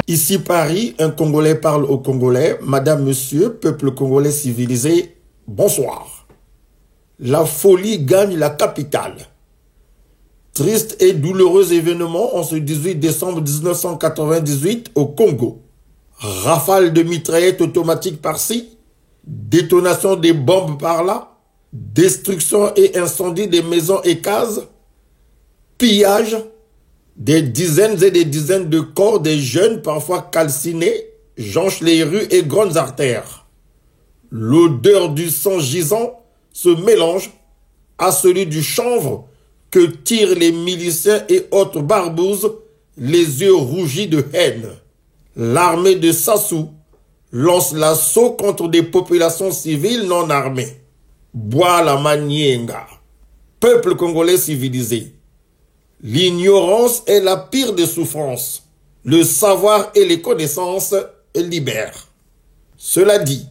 Ici Paris, un Congolais parle au Congolais. Madame, monsieur, peuple congolais civilisé, bonsoir. La folie gagne la capitale. Triste et douloureux événement en ce 18 décembre 1998 au Congo. Rafale de mitraillettes automatiques par-ci, détonation des bombes par-là, destruction et incendie des maisons et cases, pillage, des dizaines et des dizaines de corps des jeunes parfois calcinés jonchent les rues et grandes artères. L'odeur du sang gisant se mélange à celui du chanvre que tirent les miliciens et autres barbouzes, les yeux rougis de haine. L'armée de Sassou lance l'assaut contre des populations civiles non armées. Bois la Manienga. Peuple congolais civilisé. L'ignorance est la pire des souffrances. Le savoir et les connaissances libèrent. Cela dit,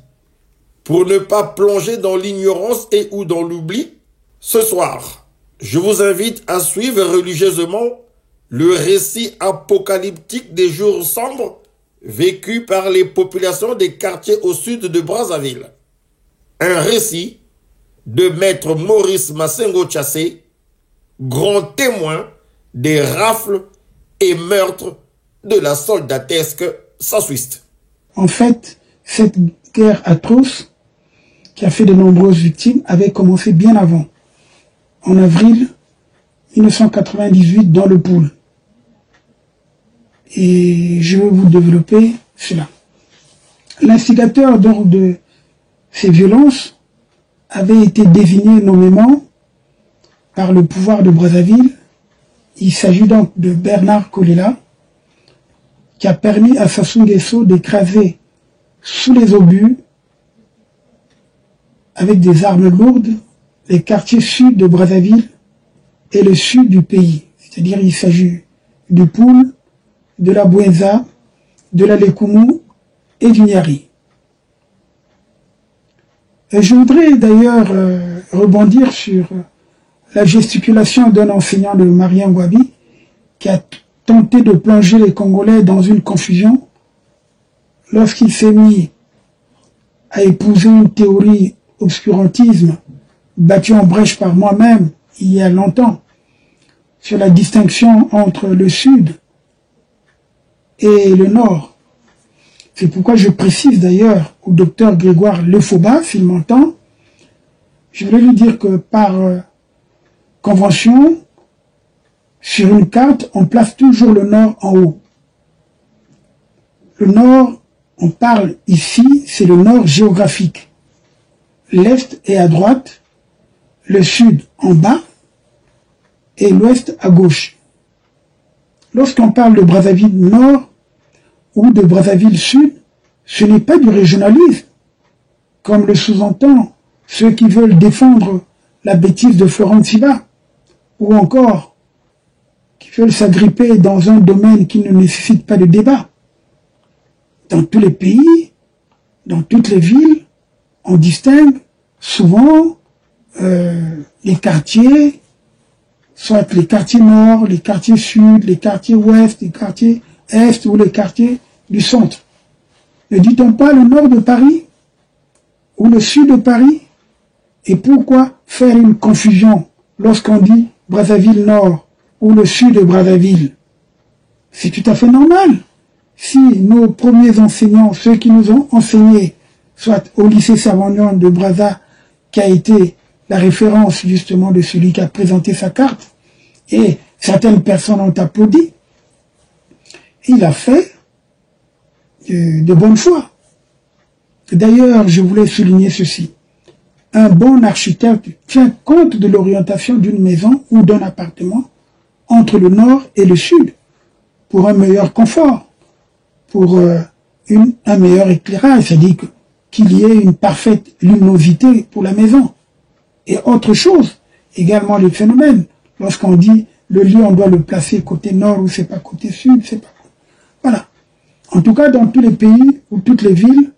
pour ne pas plonger dans l'ignorance et ou dans l'oubli, ce soir, je vous invite à suivre religieusement le récit apocalyptique des jours sombres vécus par les populations des quartiers au sud de Brazzaville. Un récit de maître Maurice Massengo Tchassé, grand témoin des rafles et meurtres de la soldatesque sassouiste. En fait, cette guerre atroce qui a fait de nombreuses victimes avait commencé bien avant, en avril 1998 dans le Poul. Et je vais vous développer cela. L'instigateur de ces violences avait été désigné nommément par le pouvoir de Brazzaville. Il s'agit donc de Bernard Kolela, qui a permis à Sassou Nguesso d'écraser sous les obus, avec des armes lourdes, les quartiers sud de Brazzaville et le sud du pays. C'est-à-dire il s'agit du Poul, de la Bouenza, de la Lekumu et du Nyari. Et je voudrais d'ailleurs rebondir sur la gesticulation d'un enseignant de Marien Ngouabi qui a tenté de plonger les Congolais dans une confusion lorsqu'il s'est mis à épouser une théorie obscurantisme battue en brèche par moi-même il y a longtemps sur la distinction entre le Sud et le Nord. C'est pourquoi je précise d'ailleurs au docteur Grégoire Lefoba, s'il m'entend, je voulais lui dire que par convention, sur une carte, on place toujours le Nord en haut. Le Nord, on parle ici, c'est le Nord géographique. L'Est est à droite, le Sud en bas et l'Ouest à gauche. Lorsqu'on parle de Brazzaville Nord ou de Brazzaville Sud, ce n'est pas du régionalisme, comme le sous-entend ceux qui veulent défendre la bêtise de Florent Siba, ou encore qui veulent s'agripper dans un domaine qui ne nécessite pas de débat. Dans tous les pays, dans toutes les villes, on distingue souvent les quartiers, soit les quartiers nord, les quartiers sud, les quartiers ouest, les quartiers est ou les quartiers du centre. Ne dit-on pas le nord de Paris ou le sud de Paris? Et pourquoi faire une confusion lorsqu'on dit Brazzaville Nord ou le sud de Brazzaville? C'est tout à fait normal. Si nos premiers enseignants, ceux qui nous ont enseigné, soit au lycée Savagnin de Brazza, qui a été la référence justement de celui qui a présenté sa carte, et certaines personnes ont applaudi, il a fait de bonne foi. D'ailleurs, je voulais souligner ceci. Un bon architecte tient compte de l'orientation d'une maison ou d'un appartement entre le nord et le sud pour un meilleur confort, pour un meilleur éclairage, c'est-à-dire qu'il y ait une parfaite luminosité pour la maison. Et autre chose, également les phénomènes, lorsqu'on dit le lit, on doit le placer côté nord ou c'est pas côté sud, c'est pas... Voilà. En tout cas, dans tous les pays ou toutes les villes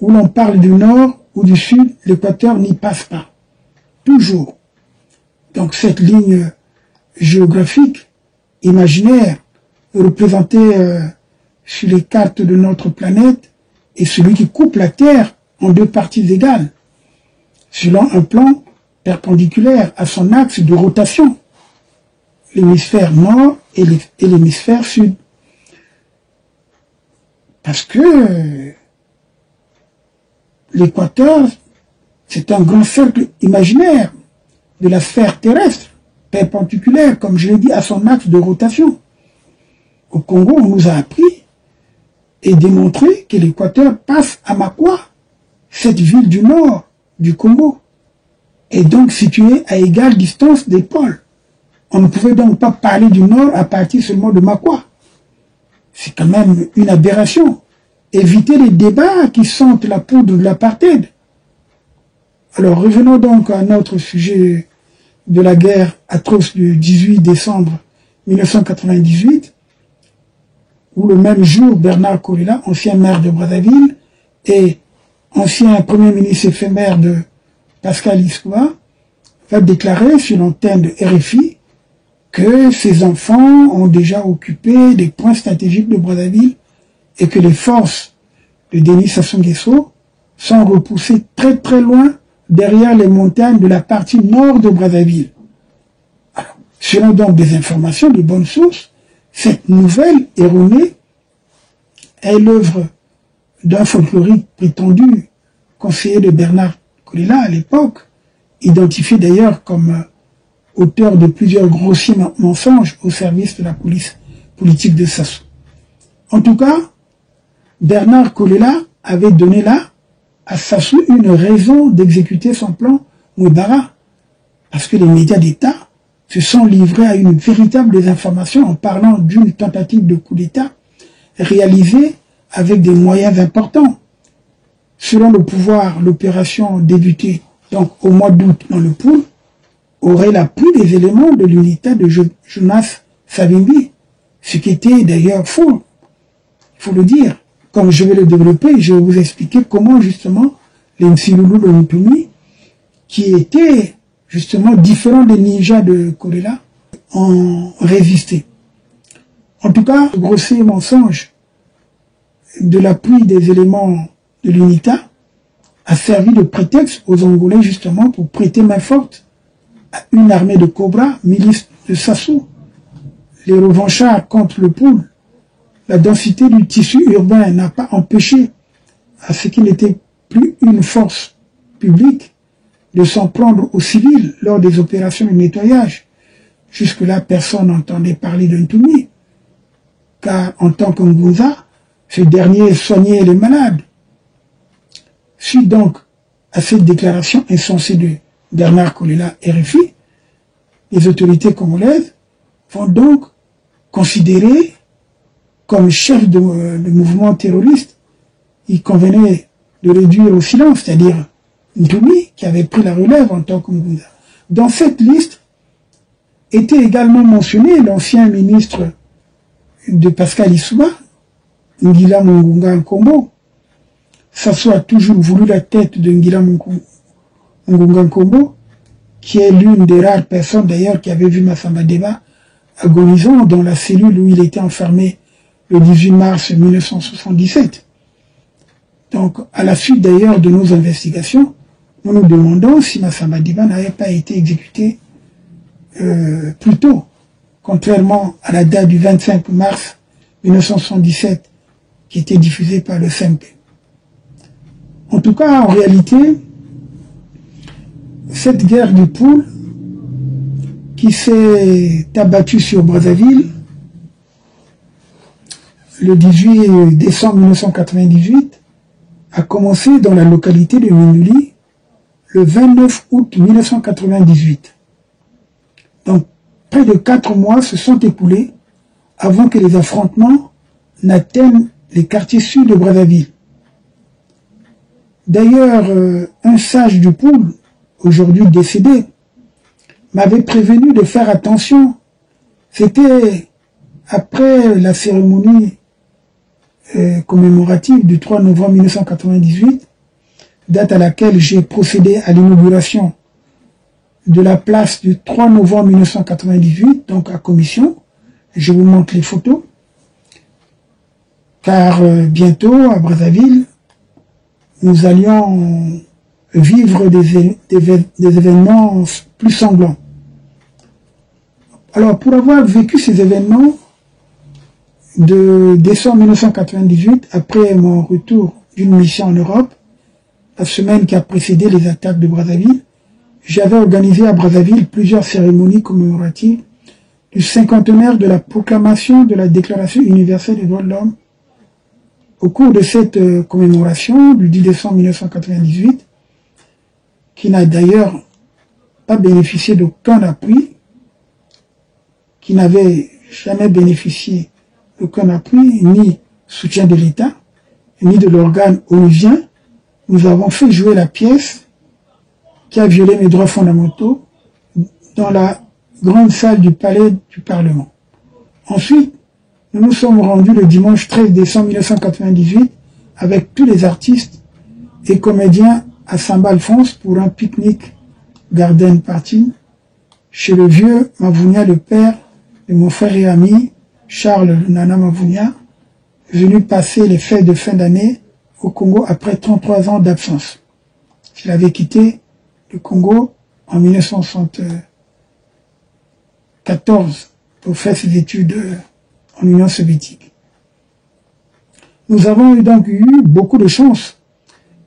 où l'on parle du nord ou du sud, l'équateur n'y passe pas. Toujours. Donc cette ligne géographique, imaginaire, représentée sur les cartes de notre planète est celui qui coupe la Terre en deux parties égales, selon un plan perpendiculaire à son axe de rotation, l'hémisphère nord et l'hémisphère sud. Parce que l'équateur, c'est un grand cercle imaginaire de la sphère terrestre, perpendiculaire, comme je l'ai dit, à son axe de rotation. Au Congo, on nous a appris et démontré que l'équateur passe à Makwa, cette ville du nord du Congo, est donc située à égale distance des pôles. On ne pouvait donc pas parler du nord à partir seulement de Makwa. C'est quand même une aberration. Éviter les débats qui sentent la poudre de l'apartheid. Alors revenons donc à notre sujet de la guerre atroce du 18 décembre 1998, où le même jour, Bernard Kolela, ancien maire de Brazzaville et ancien premier ministre éphémère de Pascal Lissouba, va déclarer sur l'antenne de RFI que ses enfants ont déjà occupé des points stratégiques de Brazzaville et que les forces de Denis Sassou Nguesso sont repoussées très très loin derrière les montagnes de la partie nord de Brazzaville. Alors, selon donc des informations de bonnes sources, cette nouvelle erronée est l'œuvre d'un folklorique prétendu conseiller de Bernard Kolela à l'époque, identifié d'ailleurs comme auteur de plusieurs grossiers mensonges au service de la police politique de Sassou. En tout cas, Bernard Kolela avait donné là à Sassou une raison d'exécuter son plan Mouebara, parce que les médias d'État se sont livrés à une véritable désinformation en parlant d'une tentative de coup d'État réalisée avec des moyens importants. Selon le pouvoir, l'opération débutée donc au mois d'août dans le pool aurait l'appui des éléments de l'unité de Jonas Savimbi, ce qui était d'ailleurs faux, il faut le dire. Comme je vais le développer, je vais vous expliquer comment justement les Msilulu de Ntumi, qui étaient justement différents des ninjas de Kolela, ont résisté. En tout cas, le grossier mensonge de l'appui des éléments de l'UNITA a servi de prétexte aux Angolais justement pour prêter main forte à une armée de Cobra, milice de Sassou. Les revanchards contre le pool. La densité du tissu urbain n'a pas empêché à ce qu'il n'était plus une force publique de s'en prendre aux civils lors des opérations de nettoyage. Jusque-là, personne n'entendait parler de Ntumi, car en tant qu'Ngunza, ce dernier soignait les malades. Suite donc à cette déclaration insensée de Bernard Kolela RFI, les autorités congolaises vont donc considérer comme chef de mouvement terroriste, il convenait de réduire au silence, c'est-à-dire Ntumi, qui avait pris la relève en tant que Moussa. Dans cette liste était également mentionné l'ancien ministre de Pascal Lissouba, Ngila Mungunga Nkombo. Sassou a toujours voulu la tête de Ngila Mungunga Nkombo, qui est l'une des rares personnes d'ailleurs qui avait vu Massamba Deba agonisant dans la cellule où il était enfermé le 18 mars 1977. Donc, à la suite d'ailleurs de nos investigations, nous nous demandons si Massamba Deba n'avait pas été exécuté plus tôt, contrairement à la date du 25 mars 1977 qui était diffusée par le CMP. En tout cas, en réalité, cette guerre du pool qui s'est abattue sur Brazzaville le 18 décembre 1998 a commencé dans la localité de Minuli le 29 août 1998. Donc, près de 4 mois se sont écoulés avant que les affrontements n'atteignent les quartiers sud de Brazzaville. D'ailleurs, un sage du pool, aujourd'hui décédé, m'avait prévenu de faire attention. C'était après la cérémonie commémorative du 3 novembre 1998, date à laquelle j'ai procédé à l'inauguration de la place du 3 novembre 1998, donc à commission. Je vous montre les photos. car bientôt, à Brazzaville, nous allions vivre des événements plus sanglants. Alors, pour avoir vécu ces événements, de décembre 1998, après mon retour d'une mission en Europe, la semaine qui a précédé les attaques de Brazzaville, j'avais organisé à Brazzaville plusieurs cérémonies commémoratives du cinquantenaire de la proclamation de la Déclaration universelle des droits de l'homme. Au cours de cette commémoration du 10 décembre 1998, qui n'a d'ailleurs pas bénéficié d'aucun appui, qui n'avait jamais bénéficié d'aucun appui, ni soutien de l'État, ni de l'organe onusien, nous avons fait jouer la pièce qui a violé mes droits fondamentaux dans la grande salle du palais du Parlement. Ensuite, nous nous sommes rendus le dimanche 13 décembre 1998 avec tous les artistes et comédiens à Saint-Alphonse pour un pique-nique garden party chez le vieux Mavounia, le père de mon frère et ami Charles Nana Mavounia, venu passer les fêtes de fin d'année au Congo après 33 ans d'absence. Il avait quitté le Congo en 1974 pour faire ses études en Union soviétique. Nous avons donc eu beaucoup de chance,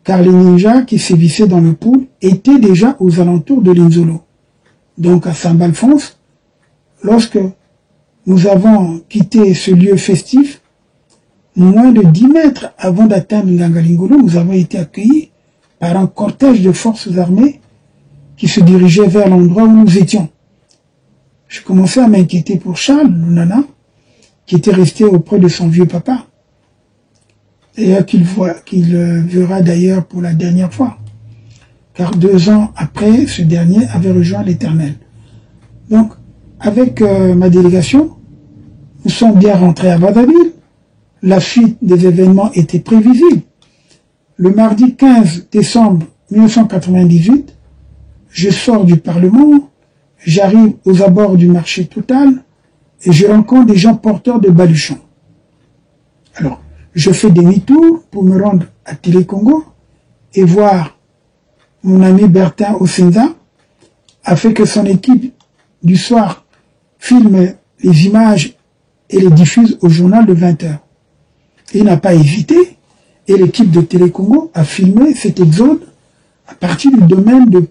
car les ninjas qui sévissaient dans le pool étaient déjà aux alentours de l'Inzolo. Donc à Saint-Alphonse, lorsque nous avons quitté ce lieu festif, moins de 10 mètres avant d'atteindre Ngangalingolo, nous avons été accueillis par un cortège de forces armées qui se dirigeait vers l'endroit où nous étions. Je commençais à m'inquiéter pour Charles, le nana, qui était resté auprès de son vieux papa, et qu'il verra d'ailleurs pour la dernière fois, car 2 ans après, ce dernier avait rejoint l'Éternel. Donc, avec ma délégation, nous sommes bien rentrés à Brazzaville. La suite des événements était prévisible. Le mardi 15 décembre 1998, je sors du Parlement, j'arrive aux abords du marché Total et je rencontre des gens porteurs de baluchons. Alors, je fais demi-tour pour me rendre à Télé-Congo et voir mon ami Bertin Osenza a fait que son équipe du soir filme les images et les diffuse au journal de 20h. Il n'a pas hésité et l'équipe de Télé-Congo a filmé cet exode à partir du domaine de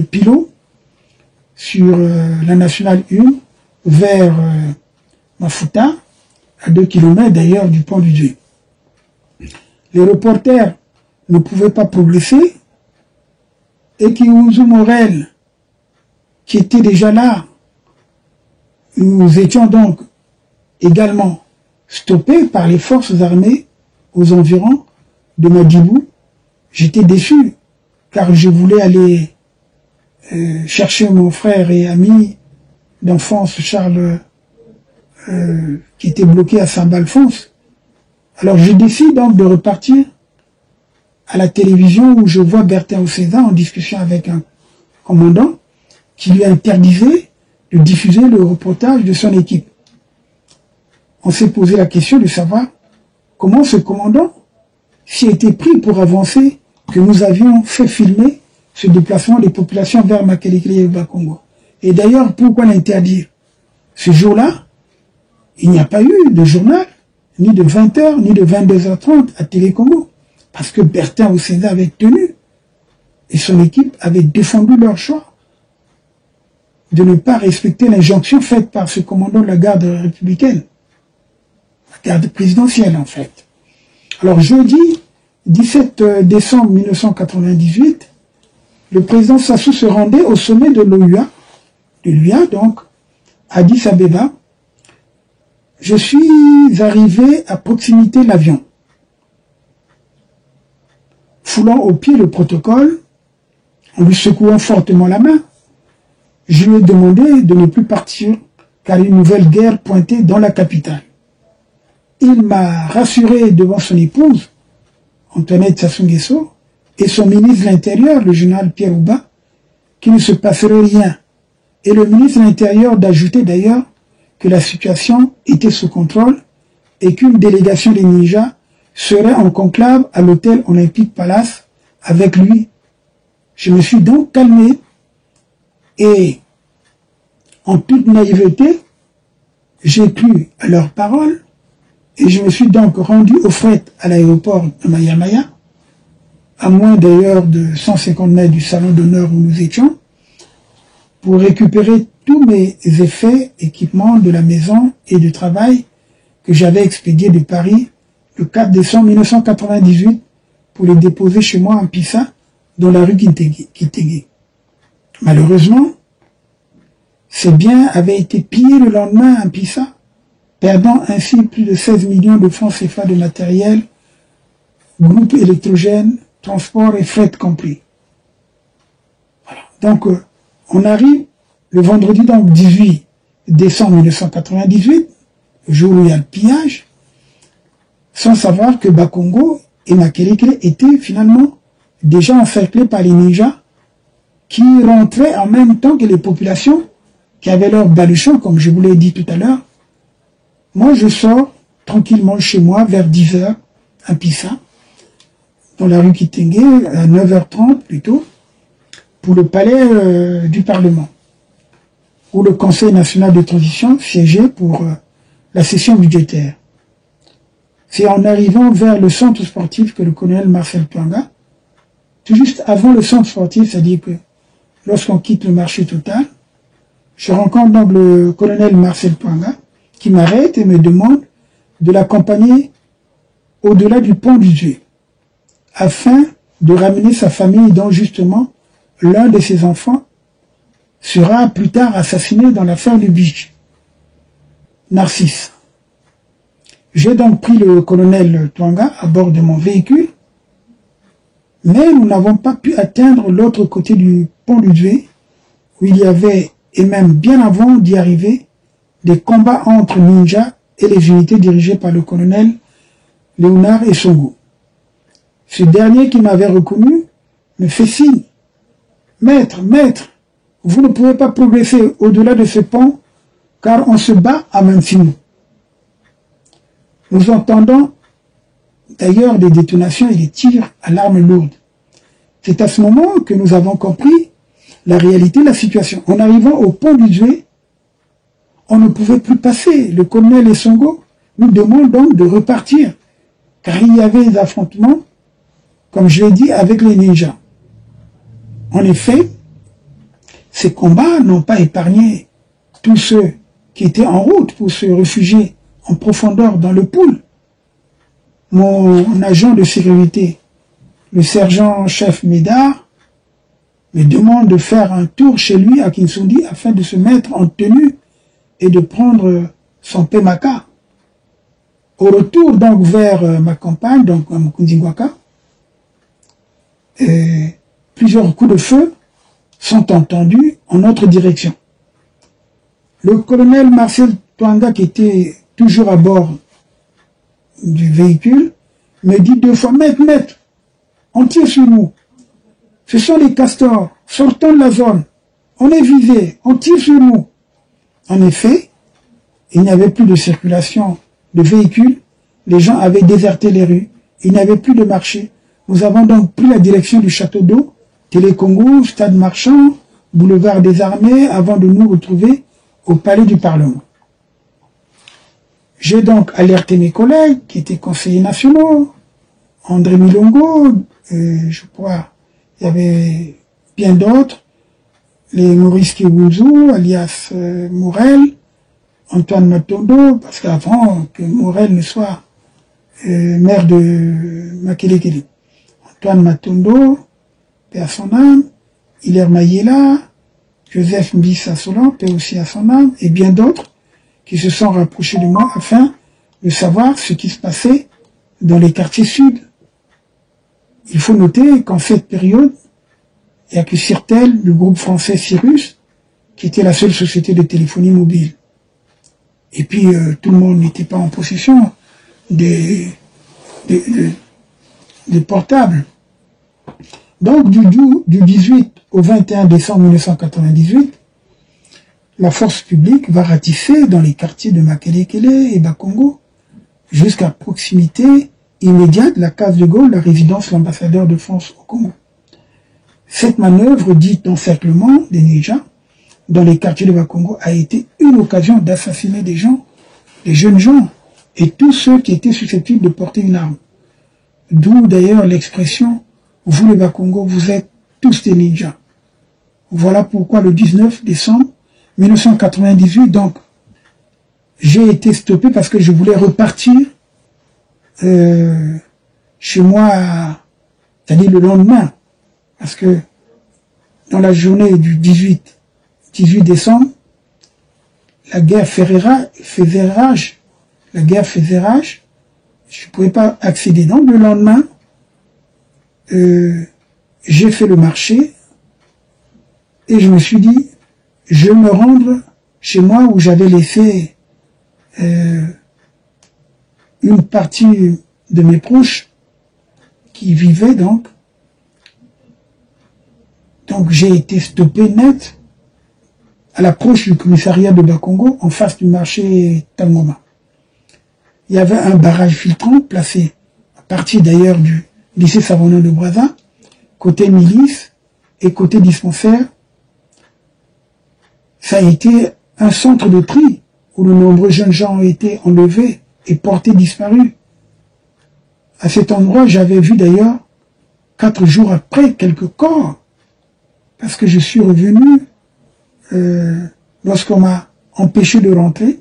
Pilot sur la Nationale 1 vers Mafuta, à 2 km d'ailleurs du pont du Dieu. Les reporters ne pouvaient pas progresser et Kiouzu Morel, qui était déjà là, nous étions donc également stoppés par les forces armées aux environs de Madibou. J'étais déçu car je voulais aller chercher mon frère et ami d'enfance Charles qui était bloqué à Saint-Alphonse. Alors je décide donc de repartir à la télévision où je vois Bertin Osenza en discussion avec un commandant qui lui interdisait de diffuser le reportage de son équipe. On s'est posé la question de savoir comment ce commandant s'y était pris pour avancer que nous avions fait filmer ce déplacement des populations vers Makelekele et Bakongo. Et d'ailleurs, pourquoi l'interdire? Ce jour-là, il n'y a pas eu de journal, ni de 20h, ni de 22h30 à Télé-Congo, parce que Bertin Osenza avait tenu, et son équipe avait défendu leur choix de ne pas respecter l'injonction faite par ce commandant de la garde républicaine, la garde présidentielle en fait. Alors jeudi 17 décembre 1998, le président Sassou se rendait au sommet de l'OUA, donc, à Addis Abeba. Je suis arrivé à proximité de l'avion. Foulant au pied le protocole, en lui secouant fortement la main, je lui ai demandé de ne plus partir, car une nouvelle guerre pointait dans la capitale. Il m'a rassuré devant son épouse, Antoinette Sassou Nguesso, et son ministre de l'Intérieur, le général Pierre Ouba, qu'il ne se passerait rien. Et le ministre de l'Intérieur d'ajouter d'ailleurs que la situation était sous contrôle et qu'une délégation des ninjas serait en conclave à l'hôtel Olympique Palace avec lui. Je me suis donc calmé et, en toute naïveté, j'ai cru à leurs paroles et je me suis donc rendu au fret à l'aéroport de Mayamaya, à moins d'ailleurs de 150 mètres du salon d'honneur où nous étions, pour récupérer tous mes effets, équipements de la maison et de travail que j'avais expédiés de Paris le 4 décembre 1998 pour les déposer chez moi en Pissa, dans la rue Kitege. Malheureusement, ces biens avaient été pillés le lendemain à Pissa, perdant ainsi plus de 16 millions de francs CFA de matériel, groupe électrogène, transport et fret compris. Voilà. Donc, on arrive le vendredi donc 18 décembre 1998, le jour où il y a le pillage, sans savoir que Bakongo et Makelekele étaient finalement déjà encerclés par les ninjas qui rentraient en même temps que les populations qui avaient leur baluchon, comme je vous l'ai dit tout à l'heure. Moi, je sors tranquillement chez moi vers 10h à Pissa, dans la rue Kitenge, à 9h30 plutôt, pour le palais du Parlement, où le Conseil national de transition siégeait pour la session budgétaire. C'est en arrivant vers le centre sportif que le colonel Marcel Twanga, tout juste avant le centre sportif, c'est-à-dire que lorsqu'on quitte le marché total, je rencontre donc le colonel Marcel Twanga, qui m'arrête et me demande de l'accompagner au-delà du pont du Dieu, afin de ramener sa famille dont justement l'un de ses enfants sera plus tard assassiné dans l'affaire du Beach. Narcisse. J'ai donc pris le colonel Twanga à bord de mon véhicule, mais nous n'avons pas pu atteindre l'autre côté du pont du Dieu, où il y avait, et même bien avant d'y arriver, des combats entre ninjas et les unités dirigées par le colonel Léonard Essongo. Ce dernier qui m'avait reconnu me fait signe. « Maître, maître, vous ne pouvez pas progresser au-delà de ce pont, car on se bat à Mansino. » Nous entendons d'ailleurs des détonations et des tirs à l'arme lourde. C'est à ce moment que nous avons compris la réalité de la situation. En arrivant au pont du Djoué, on ne pouvait plus passer. Le colonel Essongo nous demande donc de repartir, car il y avait des affrontements, comme je l'ai dit, avec les ninjas. En effet, ces combats n'ont pas épargné tous ceux qui étaient en route pour se réfugier en profondeur dans le pool. Mon agent de sécurité, le sergent-chef Médard, me demande de faire un tour chez lui à Kinsundi afin de se mettre en tenue et de prendre son Pemaka. Au retour donc vers ma campagne, donc à Mukundingwaka, plusieurs coups de feu sont entendus en notre direction. Le colonel Marcel Twanga, qui était toujours à bord du véhicule, me dit 2 fois, « Maître, on tire sur nous. Ce sont les castors, sortons de la zone. On est visé, on tire sur nous. » En effet, il n'y avait plus de circulation de véhicules, les gens avaient déserté les rues, il n'y avait plus de marché. Nous avons donc pris la direction du château d'eau, Télécongo, Stade Marchand, Boulevard des Armées, avant de nous retrouver au Palais du Parlement. J'ai donc alerté mes collègues, qui étaient conseillers nationaux, André Milongo, je crois, il y avait bien d'autres, les Maurice Kiwuzu, alias Morel, Antoine Matondo, parce qu'avant que Morel ne soit maire de Makelekele, Antoine Matondo, paix à son âme, Hilaire Mayela, Joseph Mbissa Solan, paix aussi à son âme, et bien d'autres qui se sont rapprochés de moi afin de savoir ce qui se passait dans les quartiers sud. Il faut noter qu'en cette période, il n'y a que Sirtel, le groupe français Cyrus, qui était la seule société de téléphonie mobile. Et puis, tout le monde n'était pas en possession des portables. Donc, du 18 au 21 décembre 1998, la force publique va ratisser dans les quartiers de Makelekele et Bakongo jusqu'à proximité immédiate de la case de Gaulle, la résidence de l'ambassadeur de France au Congo. Cette manœuvre dite d'encerclement des ninjas dans les quartiers de Bakongo a été une occasion d'assassiner des gens, des jeunes gens, et tous ceux qui étaient susceptibles de porter une arme. D'où d'ailleurs l'expression « vous les Bakongo, vous êtes tous des ninjas ». Voilà pourquoi le 19 décembre 1998, donc, j'ai été stoppé parce que je voulais repartir chez moi, c'est-à-dire le lendemain, parce que dans la journée du 18 décembre, la guerre faisait rage, je ne pouvais pas accéder. Donc le lendemain, j'ai fait le marché et je me suis dit, je vais me rendre chez moi où j'avais laissé une partie de mes proches qui vivaient donc. Donc j'ai été stoppé net à l'approche du commissariat de Bakongo en face du marché Tangoma. Il y avait un barrage filtrant placé à partir d'ailleurs du lycée Savonneau de Brazza, côté milice et côté dispensaire. Ça a été un centre de tri où de nombreux jeunes gens ont été enlevés et portés disparus. À cet endroit, j'avais vu d'ailleurs 4 jours après quelques corps, parce que je suis revenu lorsqu'on m'a empêché de rentrer.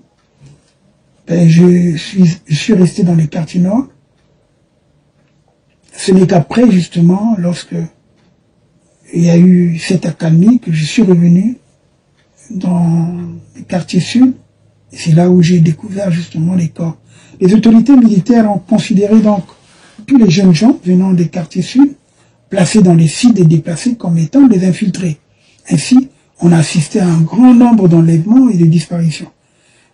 Ben, je suis resté dans les quartiers nord. Ce n'est qu'après, justement, lorsque il y a eu cette accalmie, que je suis revenu dans les quartiers sud. Et c'est là où j'ai découvert justement les corps. Les autorités militaires ont considéré donc tous les jeunes gens venant des quartiers sud, placés dans les sites et déplacés comme étant des infiltrés. Ainsi, on a assisté à un grand nombre d'enlèvements et de disparitions.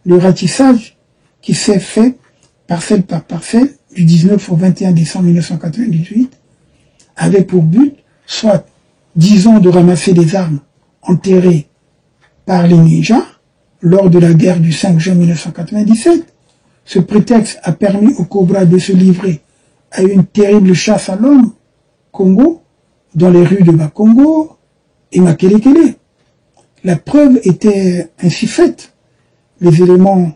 Le ratissage qui s'est fait parcelle par parcelle du 19 au 21 décembre 1998 avait pour but soit, disons, de ramasser des armes enterrées par les ninjas lors de la guerre du 5 juin 1997. Ce prétexte a permis aux Cobras de se livrer à une terrible chasse à l'homme Congo dans les rues de Bakongo et Makelekele. La preuve était ainsi faite. Les éléments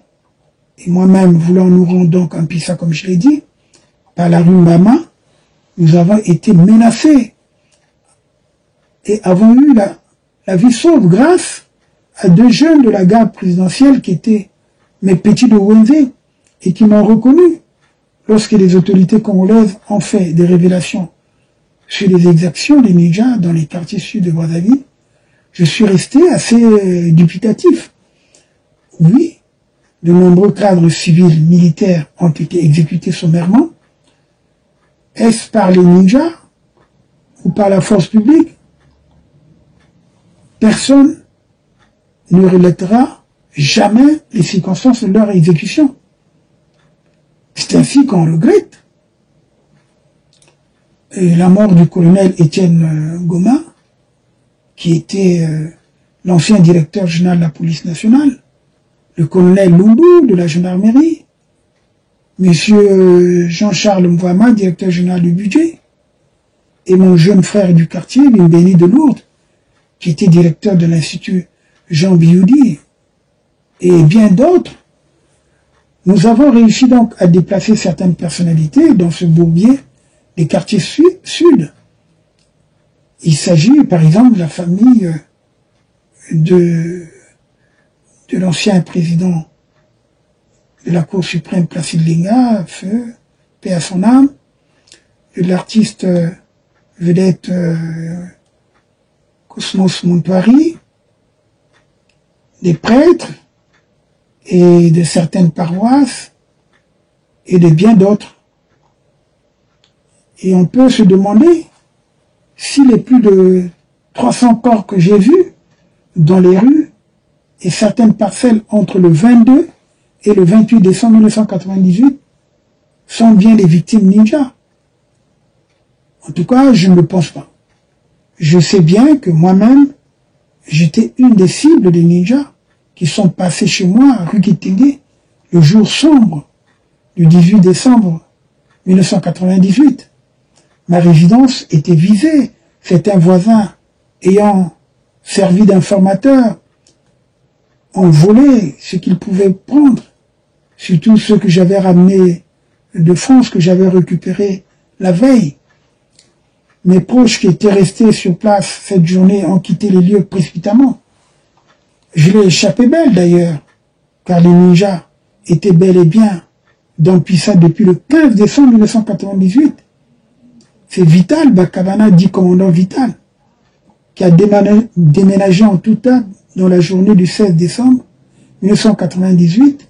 et moi-même voulant nous rendre donc en Pissa, comme je l'ai dit, par la rue Mbama, nous avons été menacés et avons eu la vie sauve grâce à 2 jeunes de la garde présidentielle qui étaient mes petits de Wenze et qui m'ont reconnu lorsque les autorités congolaises ont fait des révélations sur les exactions des ninjas dans les quartiers sud de Brazzaville. Je suis resté assez dubitatif. Oui, de nombreux cadres civils militaires ont été exécutés sommairement. Est-ce par les ninjas ou par la force publique? Personne ne relatera jamais les circonstances de leur exécution. C'est ainsi qu'on regrette. Et la mort du colonel Étienne Goma, qui était l'ancien directeur général de la police nationale, le colonel Lumbu de la gendarmerie, monsieur Jean-Charles Mvouama, directeur général du budget, et mon jeune frère du quartier, Bimbeni de Lourdes, qui était directeur de l'Institut Jean Bioudi, et bien d'autres. Nous avons réussi donc à déplacer certaines personnalités dans ce bourbier des quartiers sud. Il s'agit par exemple de la famille de l'ancien président de la Cour suprême Placide Linga, feu, paix à son âme, de l'artiste vedette Cosmos Montouari, des prêtres et de certaines paroisses et de bien d'autres. Et on peut se demander si les plus de 300 corps que j'ai vus dans les rues et certaines parcelles entre le 22 et le 28 décembre 1998 sont bien des victimes ninjas. En tout cas, je ne le pense pas. Je sais bien que moi-même, j'étais une des cibles des ninjas qui sont passés chez moi à rue Kitenge le jour sombre du 18 décembre 1998. Ma résidence était visée. Certains voisins ayant servi d'informateurs ont volé ce qu'ils pouvaient prendre, surtout ceux que j'avais ramenés de France, que j'avais récupérés la veille. Mes proches qui étaient restés sur place cette journée ont quitté les lieux précipitamment. Je l'ai échappé belle d'ailleurs, car les ninjas étaient bel et bien dans Pissa depuis le 15 décembre 1998. C'est Vital Bakabana, dit commandant Vital, qui a déménagé en tout temps dans la journée du 16 décembre 1998,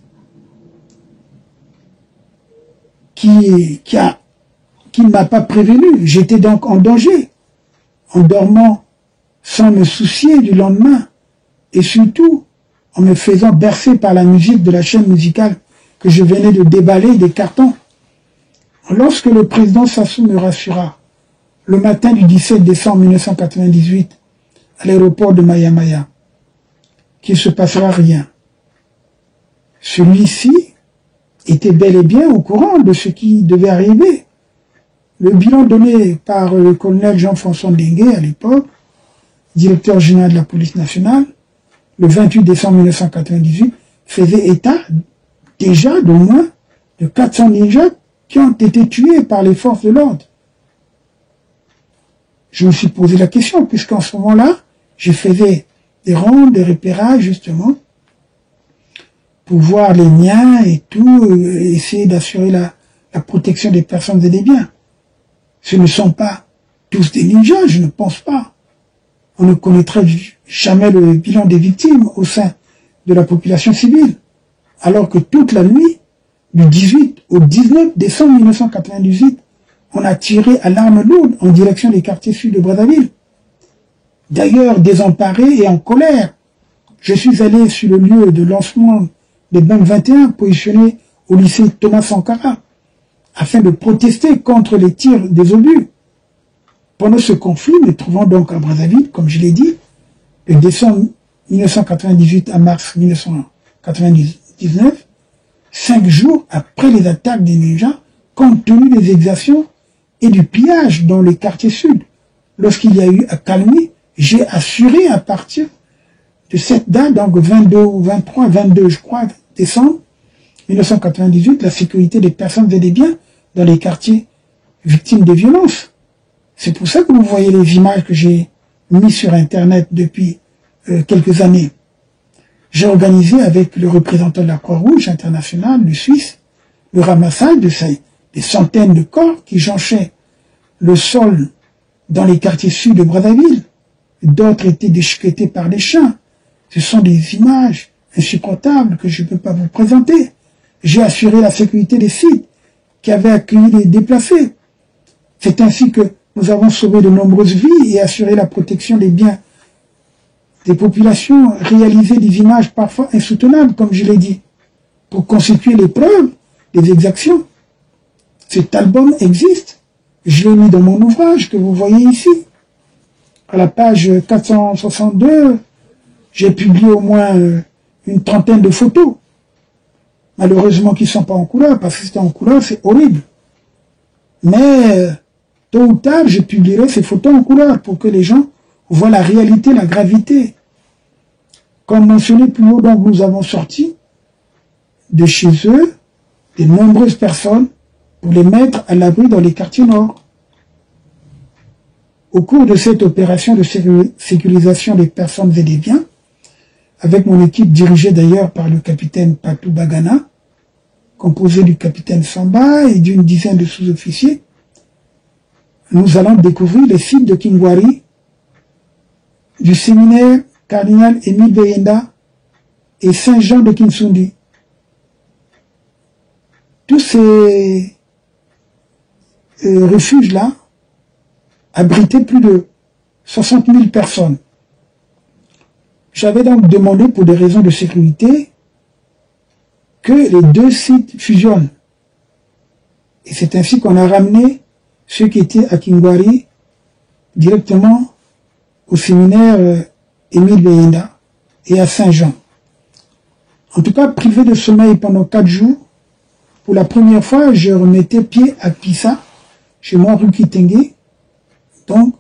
qui ne m'a pas prévenu. J'étais donc en danger, en dormant sans me soucier du lendemain, et surtout en me faisant bercer par la musique de la chaîne musicale que je venais de déballer des cartons. Lorsque le président Sassou me rassura, le matin du 17 décembre 1998, à l'aéroport de Maya-Maya, qu'il ne se passera rien, celui-ci était bel et bien au courant de ce qui devait arriver. Le bilan donné par le colonel Jean-François Ndengue à l'époque, directeur général de la police nationale, le 28 décembre 1998, faisait état déjà d'au moins de 400 ninjas qui ont été tués par les forces de l'ordre. Je me suis posé la question, puisqu'en ce moment-là, je faisais des rondes, des repérages, justement, pour voir les miens et tout, essayer d'assurer la protection des personnes et des biens. Ce ne sont pas tous des ninjas, je ne pense pas. On ne connaîtrait jamais le bilan des victimes au sein de la population civile, alors que toute la nuit, du 18 au 19 décembre 1998, on a tiré à l'arme lourde en direction des quartiers sud de Brazzaville. D'ailleurs, désemparé et en colère, je suis allé sur le lieu de lancement des Banques 21 positionné au lycée Thomas Sankara, afin de protester contre les tirs des obus. Pendant ce conflit, me trouvant donc à Brazzaville, comme je l'ai dit, de décembre 1998 à mars 1999, 5 jours après les attaques des ninjas, compte tenu des exactions et du pillage dans les quartiers sud, lorsqu'il y a eu accalmie, j'ai assuré à partir de cette date, donc 22 je crois, décembre 1998, la sécurité des personnes et des biens dans les quartiers victimes de violences. C'est pour ça que vous voyez les images que j'ai mises sur Internet depuis quelques années. J'ai organisé avec le représentant de la Croix-Rouge internationale, le Suisse, le ramassage des centaines de corps qui jonchaient le sol dans les quartiers sud de Brazzaville. D'autres étaient déchiquetés par les chiens. Ce sont des images insupportables que je ne peux pas vous présenter. J'ai assuré la sécurité des sites qui avaient accueilli les déplacés. C'est ainsi que nous avons sauvé de nombreuses vies et assuré la protection des biens des populations, réalisé des images parfois insoutenables, comme je l'ai dit, pour constituer les preuves des exactions. Cet album existe. Je l'ai mis dans mon ouvrage que vous voyez ici. À la page 462, j'ai publié au moins une trentaine de photos. Malheureusement qu'ils ne sont pas en couleur, parce que si c'était en couleur, c'est horrible. Mais tôt ou tard, je publierai ces photos en couleur pour que les gens voient la réalité, la gravité. Comme mentionné plus haut, donc nous avons sorti de chez eux de nombreuses personnes pour les mettre à l'abri dans les quartiers nord. Au cours de cette opération de sécurisation des personnes et des biens, avec mon équipe dirigée d'ailleurs par le capitaine Patou Bagana, composé du capitaine Samba et d'une dizaine de sous-officiers, nous allons découvrir les sites de Kingwari, du séminaire cardinal Émile Beyenda et Saint-Jean de Kinsundi. Tous ces refuges-là abritaient plus de 60 000 personnes. J'avais donc demandé pour des raisons de sécurité que les deux sites fusionnent. Et c'est ainsi qu'on a ramené ceux qui étaient à Kingwari directement au séminaire Émile Beyenda et à Saint-Jean. En tout cas, privé de sommeil pendant 4 jours, Pour la première fois, je remettais pied à Pisa, chez moi, rue Kitenge. Donc,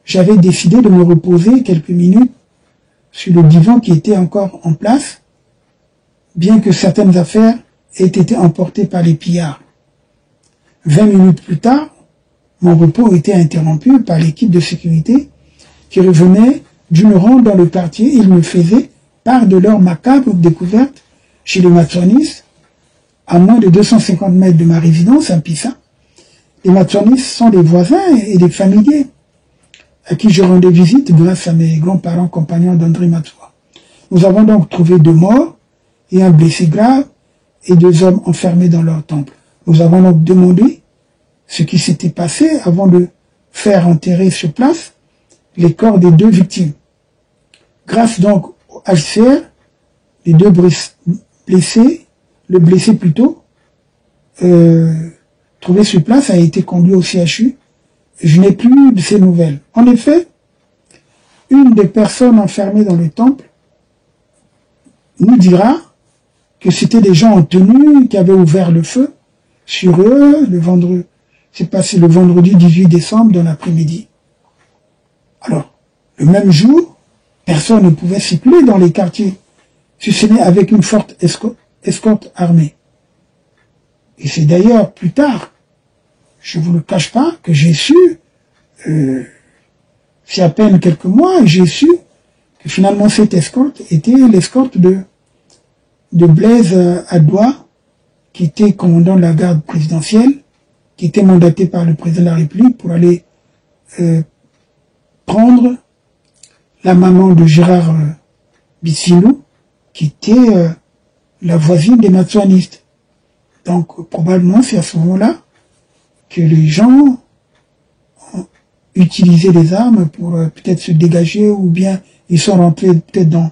j'avais décidé de me reposer quelques minutes sur le divan qui était encore en place, bien que certaines affaires aient été emportées par les pillards. 20 minutes plus tard, mon repos était interrompu par l'équipe de sécurité qui revenait d'une ronde dans le quartier. Ils me faisaient part de leur macabre découverte chez les Matsonis, à moins de 250 mètres de ma résidence à Pisa. Les Matsonis sont des voisins et des familiers à qui je rendais visite grâce à mes grands-parents compagnons d'André Matsoua. Nous avons donc trouvé 2 morts et un blessé grave et 2 hommes enfermés dans leur temple. Nous avons donc demandé ce qui s'était passé avant de faire enterrer sur place les corps des 2 victimes. Grâce donc au HCR, les 2 blessés, le blessé plutôt, trouvé sur place a été conduit au CHU. Je n'ai plus de ces nouvelles. En effet, une des personnes enfermées dans le temple nous dira que c'était des gens en tenue qui avaient ouvert le feu sur eux le vendredi. C'est passé le vendredi 18 décembre dans l'après-midi. Alors, le même jour, personne ne pouvait circuler dans les quartiers, si ce n'est avec une forte escorte armée. Et c'est d'ailleurs plus tard, je ne vous le cache pas, que j'ai su, c'est à peine quelques mois, j'ai su que finalement cette escorte était l'escorte de Blaise Adoua, qui était commandant de la garde présidentielle, qui était mandaté par le président de la République pour aller prendre la maman de Gérard Bissino, qui était la voisine des Matsouanistes. Donc probablement c'est à ce moment-là que les gens ont utilisé les armes pour peut-être se dégager, ou bien ils sont rentrés peut-être dans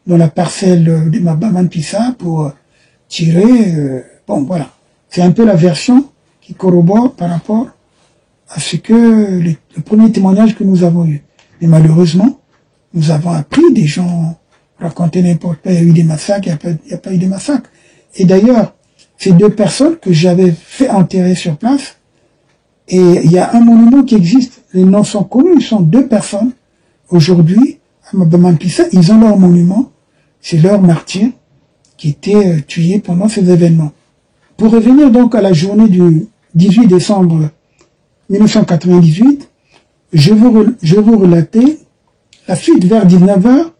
la parcelle de Mabaman Pissa pour tirer. Bon, voilà. C'est un peu la version qui corrobore par rapport à ce que le premier témoignage que nous avons eu. Mais malheureusement, nous avons appris, des gens racontaient n'importe quoi, il y a eu des massacres, il n'y a pas eu de massacres. Et d'ailleurs, ces 2 personnes que j'avais fait enterrer sur place, et il y a un monument qui existe, les noms sont connus, ils sont 2 personnes. Aujourd'hui, à Mabaman Pissa, ils ont leur monument, c'est leur martyr qui était tué pendant ces événements. Pour revenir donc à la journée du 18 décembre 1998, je vous relater la suite vers 19h,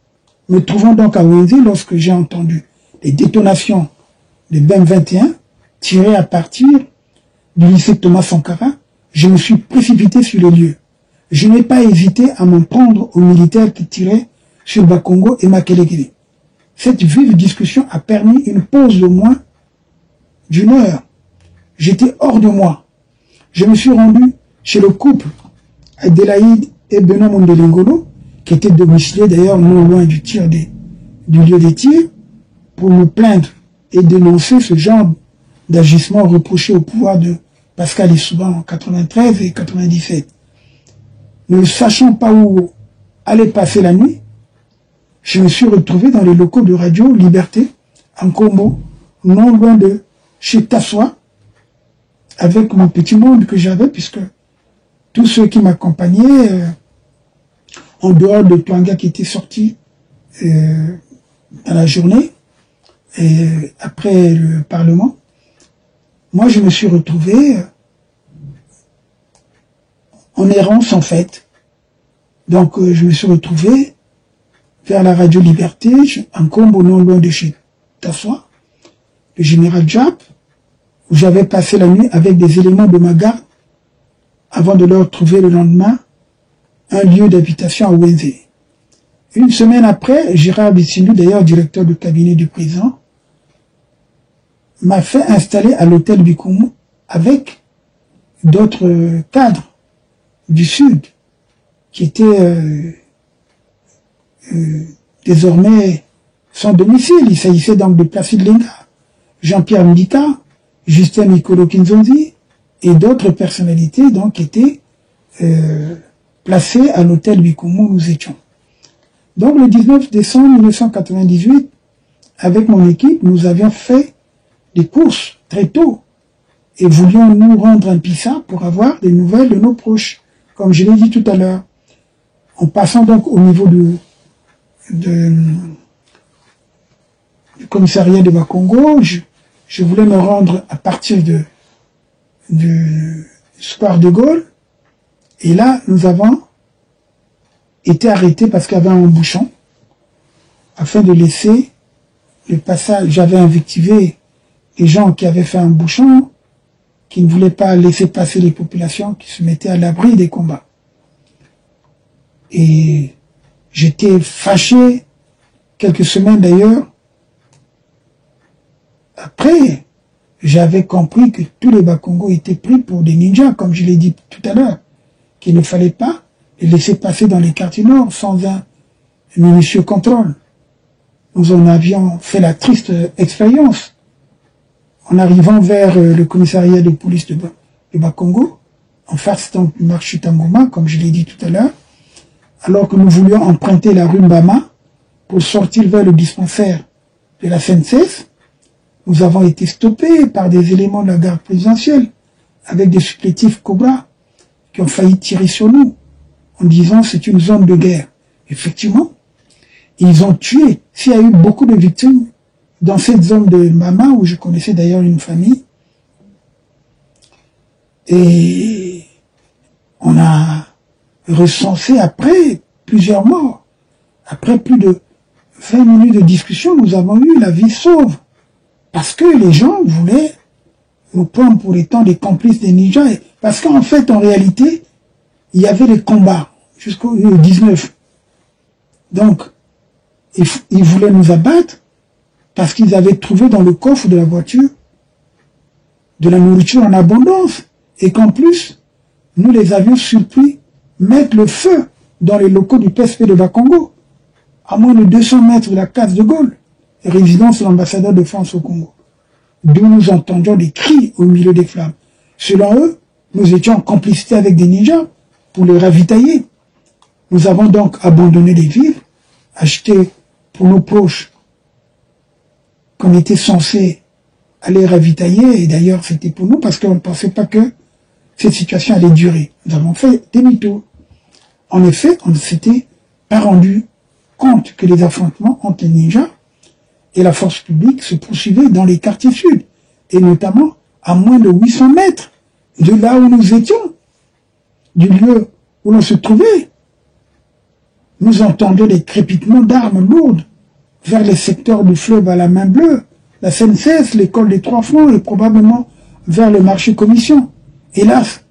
me trouvant donc à Wenze lorsque j'ai entendu les détonations de BEM 21 tirées à partir du lycée Thomas Sankara. Je me suis précipité sur les lieux. Je n'ai pas hésité à m'en prendre aux militaires qui tiraient sur Bakongo et Makelekele. Cette vive discussion a permis une pause de moins d'1 heure. J'étais hors de moi. Je me suis rendu chez le couple Adélaïde et Benoît Mondelingolo, qui étaient domiciliés d'ailleurs non loin du lieu des tirs, pour me plaindre et dénoncer ce genre d'agissement reproché au pouvoir de Pascal Lissouba en 93 et 97. Ne sachant pas où aller passer la nuit, je me suis retrouvé dans les locaux de Radio Liberté, en Combo, non loin de chez Tassoua, avec mon petit monde que j'avais, puisque tous ceux qui m'accompagnaient, en dehors de Twanga qui était sorti dans la journée, et après le Parlement, moi je me suis retrouvé en errance en fait. Donc je me suis retrouvé vers la Radio Liberté, en Combo non loin de chez Tassoua, le général Jap, où j'avais passé la nuit avec des éléments de ma garde avant de leur trouver le lendemain un lieu d'habitation à Wenze. Une semaine après, Gérard Bissindou, d'ailleurs directeur de cabinet du président, m'a fait installer à l'hôtel Bikoumou avec d'autres cadres du Sud qui étaient désormais sans domicile. Il s'agissait donc de Placide Lenga, Jean-Pierre Ndika, Justin Mikolo Kinzonzi et d'autres personnalités donc qui étaient placées à l'hôtel Bikoumou où nous étions. Donc le 19 décembre 1998, avec mon équipe, nous avions fait des courses très tôt et voulions nous rendre un Pissa pour avoir des nouvelles de nos proches, comme je l'ai dit tout à l'heure. En passant donc au niveau du commissariat de Bakongo, je voulais me rendre à partir du Square de Gaulle, et là nous avons été arrêtés parce qu'il y avait un bouchon, afin de laisser le passage. J'avais invectivé les gens qui avaient fait un bouchon, qui ne voulaient pas laisser passer les populations qui se mettaient à l'abri des combats. Et j'étais fâché, quelques semaines d'ailleurs. Après, j'avais compris que tous les Bakongo étaient pris pour des ninjas, comme je l'ai dit tout à l'heure, qu'il ne fallait pas les laisser passer dans les quartiers nord sans un minutieux contrôle. Nous en avions fait la triste expérience. En arrivant vers le commissariat de police de Bakongo, en face donc du marché Tangoma, comme je l'ai dit tout à l'heure, alors que nous voulions emprunter la rue Mbama pour sortir vers le dispensaire de la SNCF, nous avons été stoppés par des éléments de la garde présidentielle, avec des supplétifs Cobra, qui ont failli tirer sur nous, en disant c'est une zone de guerre. Effectivement, ils ont tué. S'il y a eu beaucoup de victimes dans cette zone de Mama, où je connaissais d'ailleurs une famille, et on a recensé après plusieurs morts. Après plus de 20 minutes de discussion, nous avons eu la vie sauve. Parce que les gens voulaient nous prendre pour étant des complices des ninjas. Parce qu'en fait, en réalité, il y avait des combats jusqu'au 19. Donc, ils voulaient nous abattre parce qu'ils avaient trouvé dans le coffre de la voiture de la nourriture en abondance. Et qu'en plus, nous les avions surpris mettre le feu dans les locaux du PSP de Bakongo, à moins de 200 mètres de la case de Gaulle, résidence de l'ambassadeur de France au Congo, d'où nous entendions des cris au milieu des flammes. Selon eux, nous étions en complicité avec des ninjas pour les ravitailler. Nous avons donc abandonné les vivres, achetés pour nos proches qu'on était censé aller ravitailler, et d'ailleurs c'était pour nous parce qu'on ne pensait pas que cette situation allait durer. Nous avons fait demi-tour. En effet, on ne s'était pas rendu compte que les affrontements entre les ninjas et la force publique se poursuivaient dans les quartiers sud, et notamment à moins de 800 mètres de là où nous étions, du lieu où l'on se trouvait. Nous entendions des crépitements d'armes lourdes vers les secteurs du fleuve à la main bleue, la SNCF, l'école des Trois Francs et probablement vers le marché Commission. Hélas,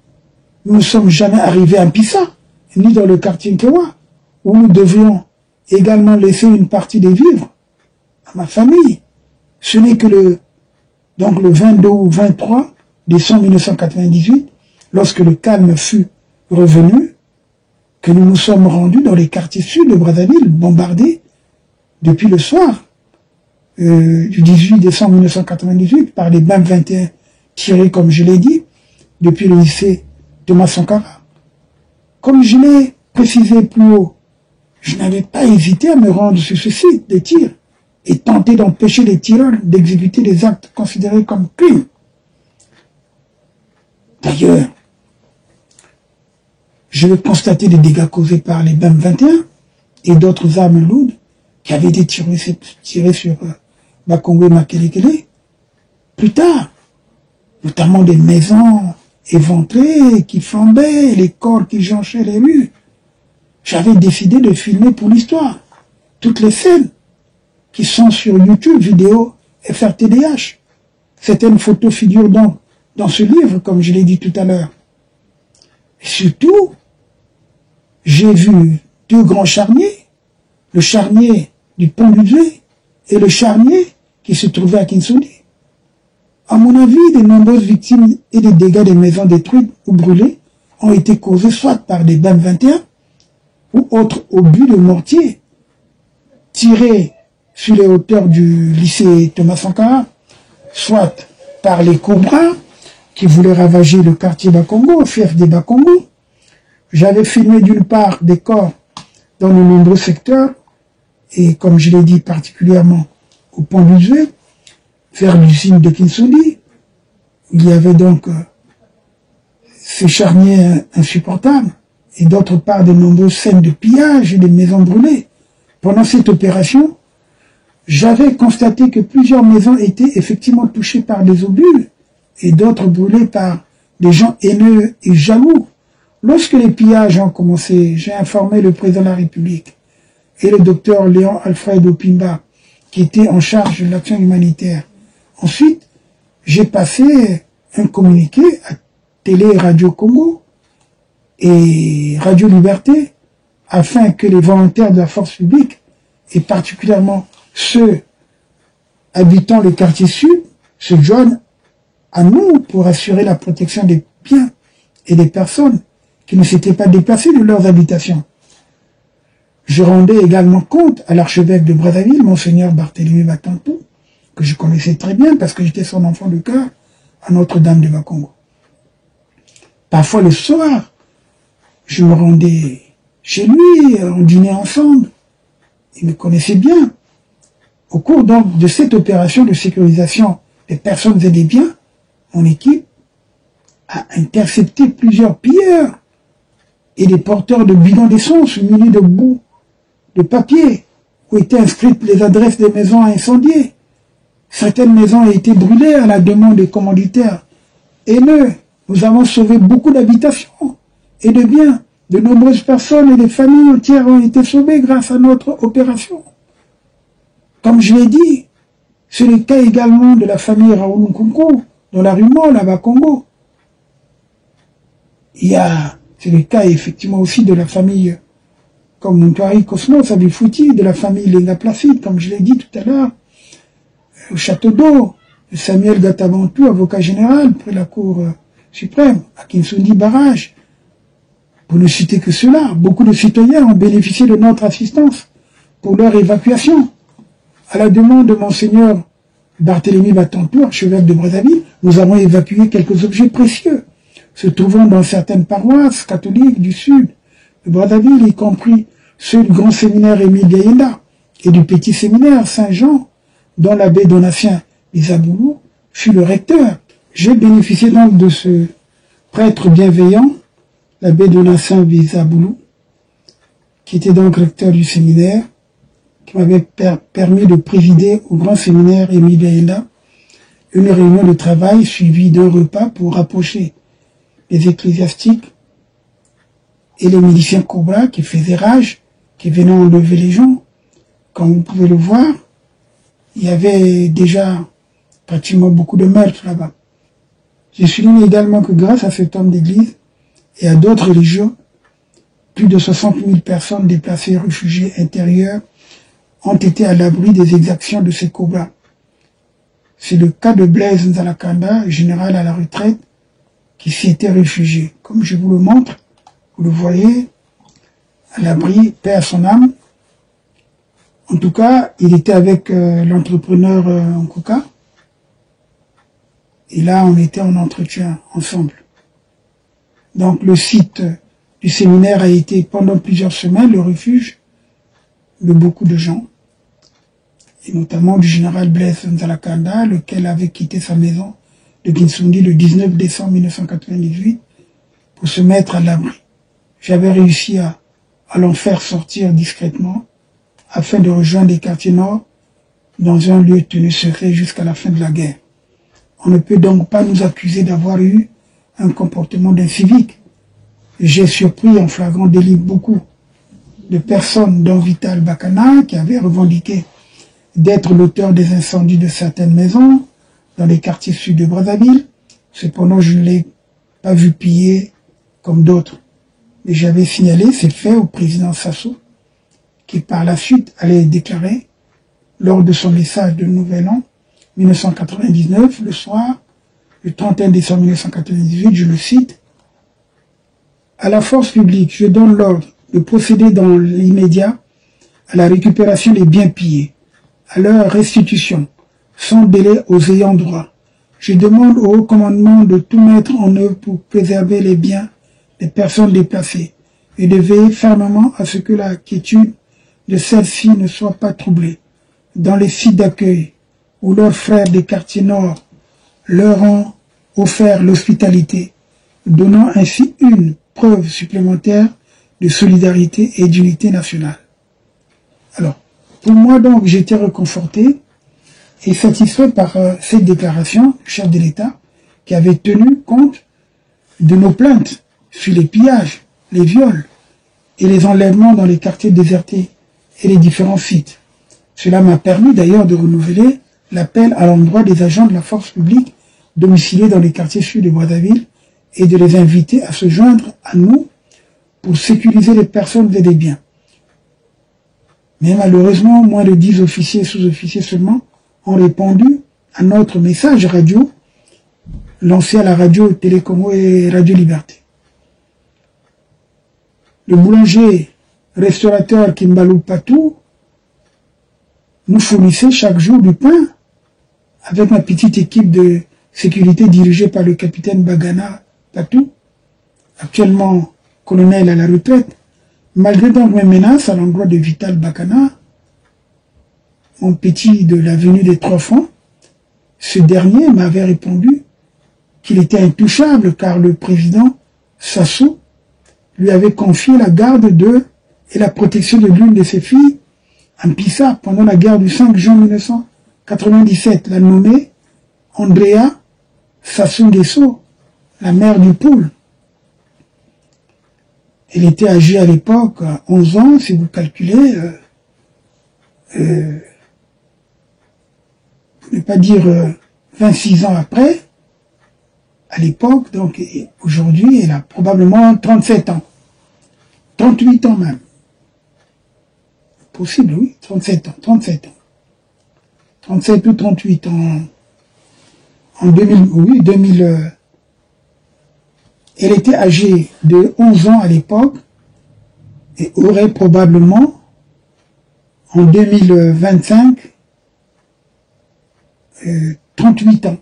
nous ne sommes jamais arrivés à Pissa, ni dans le quartier Nkewa, où nous devions également laisser une partie des vivres à ma famille. Ce n'est que le 22 ou 23 décembre 1998, lorsque le calme fut revenu, que nous nous sommes rendus dans les quartiers sud de Brazzaville, bombardés depuis le soir du 18 décembre 1998 par les BAM 21 tirés, comme je l'ai dit, depuis le lycée Thomas Sankara. Comme je l'ai précisé plus haut, je n'avais pas hésité à me rendre sur ce site de tir et tenter d'empêcher les tireurs d'exécuter des actes considérés comme crimes. D'ailleurs, je vais constater des dégâts causés par les BAM 21 et d'autres armes lourdes qui avaient été tirées sur Bakongo et Makelekele. Plus tard, notamment des maisons éventrées qui flambaient, les corps qui jonchaient les rues. J'avais décidé de filmer pour l'histoire toutes les scènes qui sont sur YouTube, vidéo FRTDH. Certaines photos figurent donc dans ce livre, comme je l'ai dit tout à l'heure. Et surtout, j'ai vu deux grands charniers, le charnier du pont du Djé et le charnier qui se trouvait à Kinsoundi. À mon avis, de nombreuses victimes et des dégâts des maisons détruites ou brûlées ont été causés soit par des BAM 21 ou autres obus de mortier tirés sur les hauteurs du lycée Thomas Sankara, soit par les Cobras qui voulaient ravager le quartier Bakongo, fief des Bakongo. J'avais filmé d'une part des corps dans de nombreux secteurs, et comme je l'ai dit particulièrement au pont du Djé, vers l'usine de Kinsoundi, il y avait donc ce charnier insupportable, et d'autre part de nombreuses scènes de pillage et de maisons brûlées. Pendant cette opération, j'avais constaté que plusieurs maisons étaient effectivement touchées par des obus et d'autres brûlées par des gens haineux et jaloux. Lorsque les pillages ont commencé, j'ai informé le président de la République et le docteur Léon Alfredo Pimba, qui était en charge de l'action humanitaire. Ensuite, j'ai passé un communiqué à Télé et Radio Congo et Radio Liberté afin que les volontaires de la force publique, et particulièrement ceux habitant le quartier sud, se joignent à nous pour assurer la protection des biens et des personnes qui ne s'étaient pas déplacées de leurs habitations. Je rendais également compte à l'archevêque de Brazzaville, Monseigneur Barthélemy Batantou, que je connaissais très bien parce que j'étais son enfant de cœur à Notre-Dame de Bakongo. Parfois le soir, je me rendais chez lui, on dînait ensemble. Il me connaissait bien. Au cours donc de cette opération de sécurisation des personnes et des biens, mon équipe a intercepté plusieurs pilleurs et des porteurs de bidons d'essence munis de bouts de papier où étaient inscrites les adresses des maisons incendiées. Certaines maisons ont été brûlées à la demande des commanditaires haineux. Nous avons sauvé beaucoup d'habitations et de biens. De nombreuses personnes et des familles entières ont été sauvées grâce à notre opération. Comme je l'ai dit, c'est le cas également de la famille Raoul Nkunku, dans la rue Molle, à Bakongo. C'est le cas effectivement aussi de la famille comme Montouari Cosmos, Abifouti, de la famille Lenga Placide, comme je l'ai dit tout à l'heure, au Château d'Eau, de Samuel Gatabantou, avocat général près la Cour suprême, à Kinsundi Barrage. Pour ne citer que cela, beaucoup de citoyens ont bénéficié de notre assistance pour leur évacuation. À la demande de Monseigneur Barthélemy Batantou, archevêque de Brazzaville, nous avons évacué quelques objets précieux se trouvant dans certaines paroisses catholiques du sud de Brazzaville, y compris ceux du grand séminaire Émile Gayenda et du petit séminaire Saint-Jean, dont l'abbé Donatien Bisaboulou fut le recteur. J'ai bénéficié donc de ce prêtre bienveillant, l'abbé Donatien Bisaboulou, qui était donc recteur du séminaire, qui m'avait permis de présider au grand séminaire Émile Gayenda une réunion de travail suivie d'un repas pour rapprocher les ecclésiastiques et les miliciens Cobra qui faisaient rage, qui venaient enlever les gens. Comme vous pouvez le voir, il y avait déjà pratiquement beaucoup de meurtres là-bas. Je souligne également que grâce à cet homme d'église et à d'autres religions, plus de 60 000 personnes déplacées et réfugiées intérieures ont été à l'abri des exactions de ces Cobra. C'est le cas de Blaise Nzalakanda, général à la retraite, qui s'y était réfugié. Comme je vous le montre, vous le voyez, à l'abri, paix à son âme. En tout cas, il était avec l'entrepreneur Nkuka. Et là, on était en entretien ensemble. Donc, le site du séminaire a été pendant plusieurs semaines le refuge de beaucoup de gens, et notamment du général Blaise Nzalakanda, lequel avait quitté sa maison de Kinsundi le 19 décembre 1998 pour se mettre à l'abri. J'avais réussi à l'en faire sortir discrètement afin de rejoindre les quartiers nord dans un lieu tenu secret jusqu'à la fin de la guerre. On ne peut donc pas nous accuser d'avoir eu un comportement d'incivique. J'ai surpris en flagrant délit beaucoup de personnes, dont Vital Bakana, qui avait revendiqué d'être l'auteur des incendies de certaines maisons dans les quartiers sud de Brazzaville. Cependant, je ne l'ai pas vu piller comme d'autres. Et j'avais signalé ces faits au président Sassou, qui par la suite allait déclarer, lors de son message de Nouvel An 1999, le soir, le 31 décembre 1998, je le cite, « À la force publique, je donne l'ordre de procéder dans l'immédiat à la récupération des biens pillés, à leur restitution, sans délai aux ayants droit. Je demande au haut commandement de tout mettre en œuvre pour préserver les biens des personnes déplacées et de veiller fermement à ce que la quiétude de celles-ci ne soit pas troublée. Dans les sites d'accueil où leurs frères des quartiers nord leur ont offert l'hospitalité, donnant ainsi une preuve supplémentaire de solidarité et d'unité nationale. Alors, pour moi, donc, j'étais réconforté et satisfait par cette déclaration du chef de l'État qui avait tenu compte de nos plaintes sur les pillages, les viols et les enlèvements dans les quartiers désertés et les différents sites. Cela m'a permis d'ailleurs de renouveler l'appel à l'endroit des agents de la force publique domiciliés dans les quartiers sud de Brazzaville et de les inviter à se joindre à nous pour sécuriser les personnes et les biens. Mais malheureusement, moins de 10 officiers et sous-officiers seulement ont répondu à notre message radio lancé à la radio Télécongo et Radio Liberté. Le boulanger restaurateur Kimbalou Patou nous fournissait chaque jour du pain avec ma petite équipe de sécurité dirigée par le capitaine Bagana Patou, actuellement colonel à la retraite. Malgré donc mes menaces à l'endroit de Vital Bakana, mon petit de l'avenue des Trois Fonds, ce dernier m'avait répondu qu'il était intouchable car le président Sassou lui avait confié la garde de et la protection de l'une de ses filles, Ampissa, pendant la guerre du 5 juin 1997, la nommée Andrea Sassou Nguesso, la mère du poule. Elle était âgée à l'époque 11 ans, si vous calculez, pour ne pas dire 26 ans après, à l'époque, donc aujourd'hui, elle a probablement 37 ans. 38 ans même. Possible, oui, 37 ans. 37 ou 38 ans. En 2000, oui, 2000... Elle était âgée de 11 ans à l'époque et aurait probablement, en 2025, 38 ans.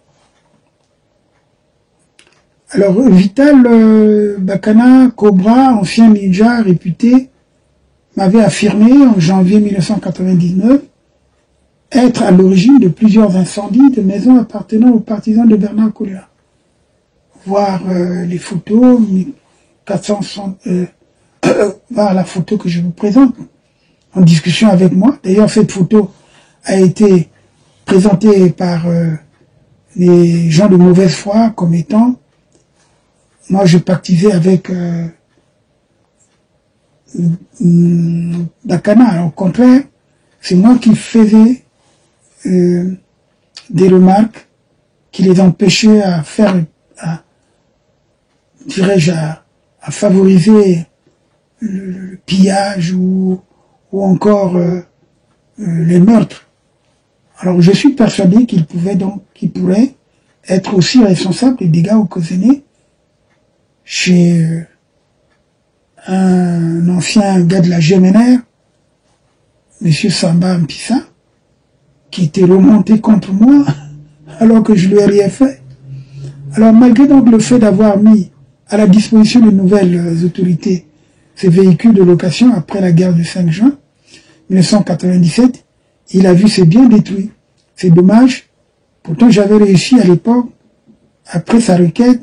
Alors, Vital Bakana Cobra, ancien ninja réputé, m'avait affirmé en janvier 1999 être à l'origine de plusieurs incendies de maisons appartenant aux partisans de Bernard Koulia. Voir les photos, 460, voir la photo que je vous présente en discussion avec moi. D'ailleurs, cette photo a été présentée par les gens de mauvaise foi comme étant, moi je pactisais avec Bakana. Au contraire, c'est moi qui faisais des remarques qui les empêchaient à faire, dirais-je, à favoriser le pillage ou encore les meurtres. Alors je suis persuadé qu'il pourrait être aussi responsable des dégâts occasionnés chez un ancien gars de la GMNR, M. Samba Mpissa, qui était remonté contre moi alors que je lui ai rien fait. Alors malgré donc le fait d'avoir mis à la disposition de nouvelles autorités ces véhicules de location après la guerre du 5 juin 1997, il a vu ses biens détruits. C'est dommage. Pourtant, j'avais réussi à l'époque, après sa requête,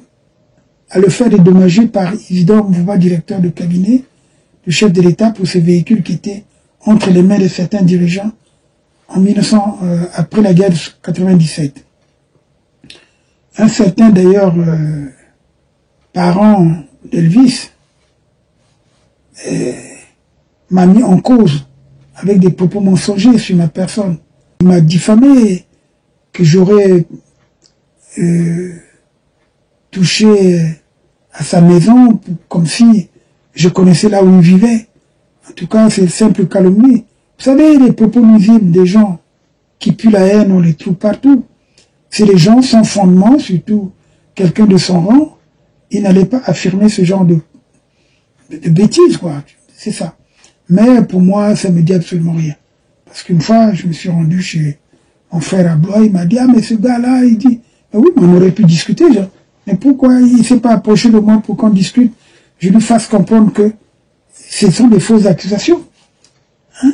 à le faire dédommager par Isidore Mvouba, directeur de cabinet du chef de l'État pour ces véhicules qui étaient entre les mains de certains dirigeants en après la guerre de 1997. Un certain, d'ailleurs, parent d'Elvis m'a mis en cause avec des propos mensongers sur ma personne. Il m'a diffamé que j'aurais touché à sa maison comme si je connaissais là où il vivait. En tout cas, c'est simple calomnie. Vous savez, les propos nuisibles des gens qui puent la haine, on les trouve partout. C'est les gens sans fondement, surtout quelqu'un de son rang, il n'allait pas affirmer ce genre de bêtises, quoi. C'est ça. Mais pour moi, ça me dit absolument rien. Parce qu'une fois, je me suis rendu chez mon frère à Blois, il m'a dit, ah, mais ce gars-là, il dit, ah oui, mais on aurait pu discuter, genre. Mais pourquoi il ne s'est pas approché de moi pour qu'on discute, je lui fasse comprendre que ce sont des fausses accusations. Hein?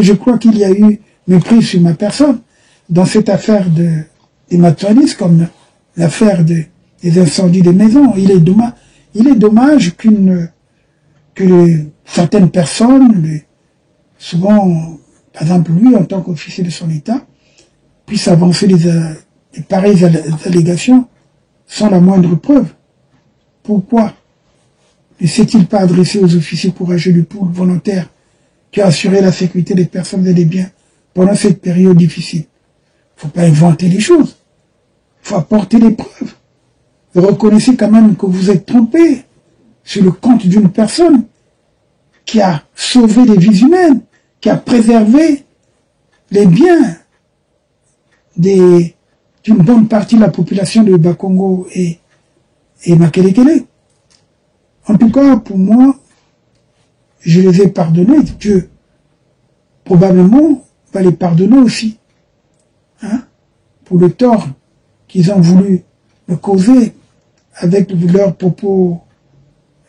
Je crois qu'il y a eu mépris sur ma personne dans cette affaire des matouanistes, comme l'affaire des incendies des maisons. Il est dommage que certaines personnes, souvent, par exemple lui, en tant qu'officier de son État, puissent avancer des pareilles allégations sans la moindre preuve. Pourquoi ne s'est-il pas adressé aux officiers courageux du pôle volontaire qui a assuré la sécurité des personnes et des biens pendant cette période difficile? Il ne faut pas inventer les choses. Il faut apporter des preuves. Vous reconnaissez quand même que vous êtes trompé sur le compte d'une personne qui a sauvé des vies humaines, qui a préservé les biens d'une bonne partie de la population de Bakongo et Makelekele. En tout cas, pour moi, je les ai pardonnés. Dieu, probablement, va les pardonner aussi. Hein, pour le tort qu'ils ont voulu me causer avec leurs propos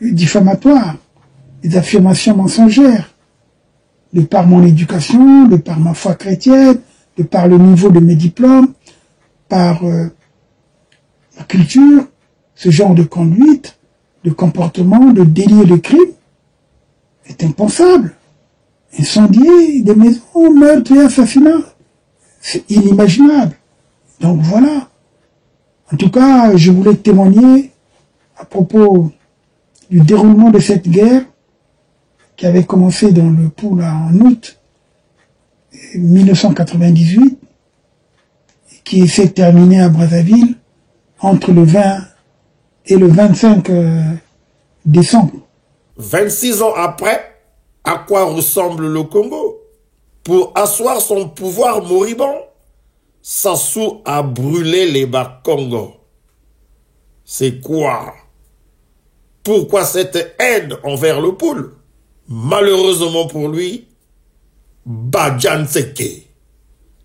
diffamatoires, les affirmations mensongères, de par mon éducation, de par ma foi chrétienne, de par le niveau de mes diplômes, par la culture, ce genre de conduite, de comportement, de délit et de crime est impensable. Incendier des maisons, meurtre et assassinat, c'est inimaginable. Donc voilà. En tout cas, je voulais témoigner à propos du déroulement de cette guerre qui avait commencé dans le Poul en août 1998 et qui s'est terminée à Brazzaville entre le 20 et le 25 décembre. 26 ans après, à quoi ressemble le Congo? Pour asseoir son pouvoir moribond, Sassou a brûlé les Bakongo. C'est quoi? Pourquoi cette haine envers le Poul? Malheureusement pour lui, Badjan Seke,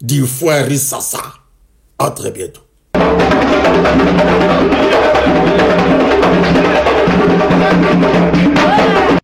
dit Fouari Sassa. À très bientôt.